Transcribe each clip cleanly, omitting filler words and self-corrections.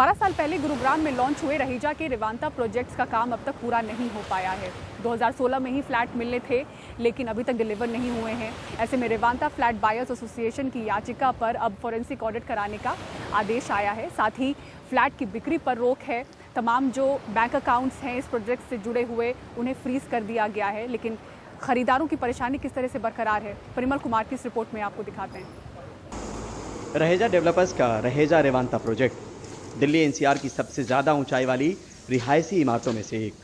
12 साल पहले गुरुग्राम में लॉन्च हुए रहेजा के रेवांता प्रोजेक्ट्स का काम अब तक पूरा नहीं हो पाया है। 2016 में ही फ्लैट मिलने थे, लेकिन अभी तक डिलीवर नहीं हुए हैं। ऐसे में रेवांता फ्लैट बायर्स एसोसिएशन की याचिका पर अब फॉरेंसिक ऑडिट कराने का आदेश आया है। साथ ही फ्लैट की बिक्री पर रोक है। तमाम जो बैंक अकाउंट्स हैं इस प्रोजेक्ट से जुड़े हुए उन्हें फ्रीज कर दिया गया है। लेकिन खरीदारों की परेशानी किस तरह से बरकरार है, परिमल कुमार की इस रिपोर्ट में आपको दिखाते हैं। रहेजा डेवलपर्स का रहेजा रेवांता प्रोजेक्ट दिल्ली एनसीआर की सबसे ज़्यादा ऊंचाई वाली रिहायशी इमारतों में से एक।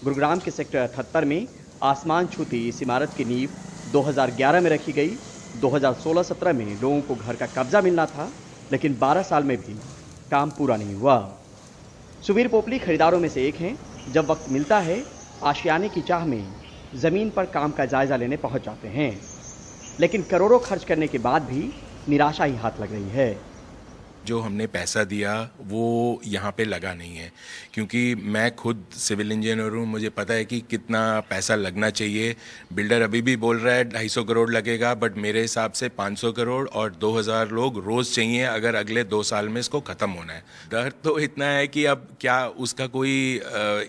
गुरुग्राम के सेक्टर 78 में आसमान छूती इस इमारत की नींव 2011 में रखी गई। 2016-17 में लोगों को घर का कब्जा मिलना था, लेकिन 12 साल में भी काम पूरा नहीं हुआ। सुवीर पोपली खरीदारों में से एक हैं। जब वक्त मिलता है, आशियाने की चाह में ज़मीन पर काम का जायजा लेने पहुंच जाते हैं, लेकिन करोड़ों खर्च करने के बाद भी निराशा ही हाथ लग रही है। जो हमने पैसा दिया वो यहाँ पे लगा नहीं है, क्योंकि मैं खुद सिविल इंजीनियर हूँ। मुझे पता है कि कितना पैसा लगना चाहिए। बिल्डर अभी भी बोल रहा है 250 करोड़ लगेगा, बट मेरे हिसाब से 500 करोड़ और 2000 लोग रोज़ चाहिए अगर अगले 2 साल में इसको ख़त्म होना है। डर तो इतना है कि अब क्या उसका कोई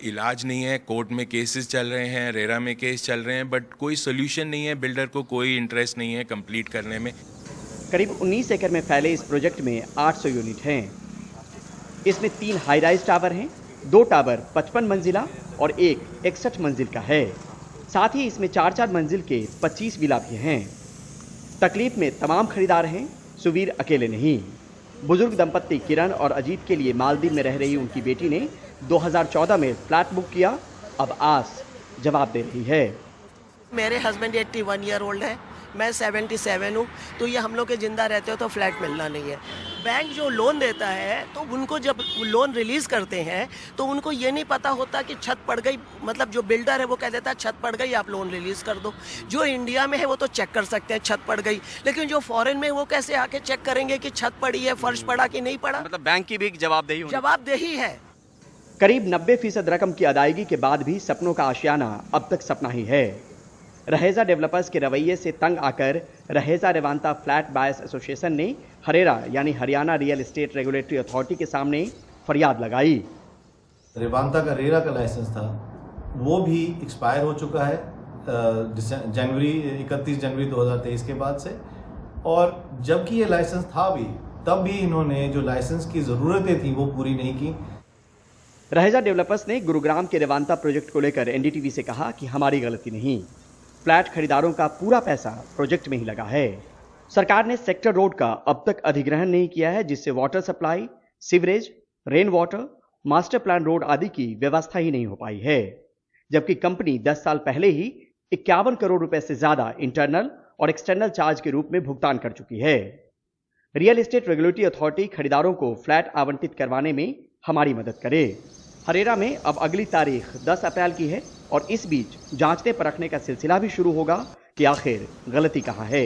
इलाज नहीं है। कोर्ट में केसेस चल रहे हैं, रेरा में केस चल रहे हैं, बट कोई सोल्यूशन नहीं है। बिल्डर को कोई इंटरेस्ट नहीं है कंप्लीट करने में। करीब 19 एकड़ में फैले इस प्रोजेक्ट में 800 यूनिट हैं। इसमें 3 हाई राइज टावर हैं, 2 टावर 55 मंजिला और 1 61 मंजिल का है। साथ ही इसमें 4-4 मंजिल के 25 विला भी हैं। तकलीफ में तमाम खरीदार हैं, सुवीर अकेले नहीं। बुजुर्ग दंपत्ति किरण और अजीत के लिए मालदीव में रह रही उनकी बेटी ने 2014 में फ्लैट बुक किया। अब आस जवाब दे रही है। मेरे हस्बैंड 81 ईयर ओल्ड है, मैं 77 हूँ, तो ये हम लोग के जिंदा रहते हो तो फ्लैट मिलना नहीं है। बैंक जो लोन देता है तो उनको जब लोन रिलीज़ करते हैं तो उनको ये नहीं पता होता कि छत पड़ गई, मतलब जो बिल्डर है वो कह देता है छत पड़ गई आप लोन रिलीज़ कर दो। जो इंडिया में है वो तो चेक कर सकते हैं छत पड़ गई, लेकिन जो फॉरेन में वो कैसे आके चेक करेंगे कि छत पड़ी है, फर्श पड़ा कि नहीं पड़ा। मतलब बैंक की भी जवाबदेही है। करीब 90% रकम की अदायगी के बाद भी सपनों का आशियाना अब तक सपना ही है। रहेजा डेवलपर्स के रवैये से तंग आकर Raheja Revanta flat buyers association ने हरेरा यानी Haryana real estate regulatory authority के सामने फरियाद लगाई। रेवांता का रेरा का लाइसेंस था, वो भी एक्सपायर हो चुका है 31 जनवरी 2023 के बाद से। और जबकि ये लाइसेंस था भी, तब भी इन्होंने जो लाइसेंस की ज़रूरतें थी वो पूरी नहीं की। रहेजा डेवलपर्स ने गुरुग्राम के रेवांता प्रोजेक्ट को लेकर एनडीटीवी से कहा कि हमारी गलती नहीं, फ्लैट खरीदारों का पूरा पैसा प्रोजेक्ट में ही लगा है। सरकार ने सेक्टर रोड का अब तक अधिग्रहण नहीं किया है, जिससे water supply, sewerage, rain water, master plan road आदि की व्यवस्था ही नहीं हो पाई है। जबकि कंपनी 10 साल पहले ही 51 करोड़ रुपए से ज्यादा इंटरनल और एक्सटर्नल चार्ज के रूप में भुगतान कर चुकी है। रियल एस्टेट रेगुलेटरी अथॉरिटी खरीदारों को फ्लैट आवंटित करवाने में हमारी मदद करे। हरेरा में अब अगली तारीख 10 अप्रैल की है और इस बीच जांचने परखने का सिलसिला भी शुरू होगा कि आखिर गलती कहां है।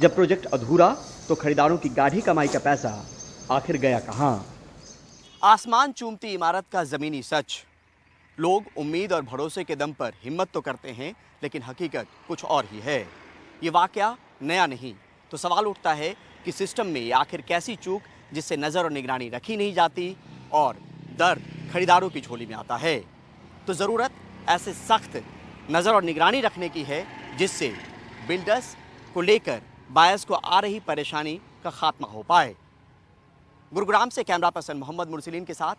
जब प्रोजेक्ट अधूरा तो खरीदारों की गाढ़ी कमाई का पैसा आखिर गया कहां। आसमान चूमती इमारत का जमीनी सच। लोग उम्मीद और भरोसे के दम पर हिम्मत तो करते हैं, लेकिन हकीकत कुछ और ही है। ये वाकया नया नहीं, तो सवाल उठता है कि सिस्टम में आखिर कैसी चूक जिससे नज़र और निगरानी रखी नहीं जाती और दर्द खरीदारों की झोली में आता है। तो ज़रूरत ऐसे सख्त नज़र और निगरानी रखने की है जिससे बिल्डर्स को लेकर बायर्स को आ रही परेशानी का खात्मा हो पाए। गुरुग्राम से कैमरा पर्सन मोहम्मद मुरसलीन के साथ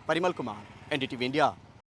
परिमल कुमार, एनडीटीवी इंडिया।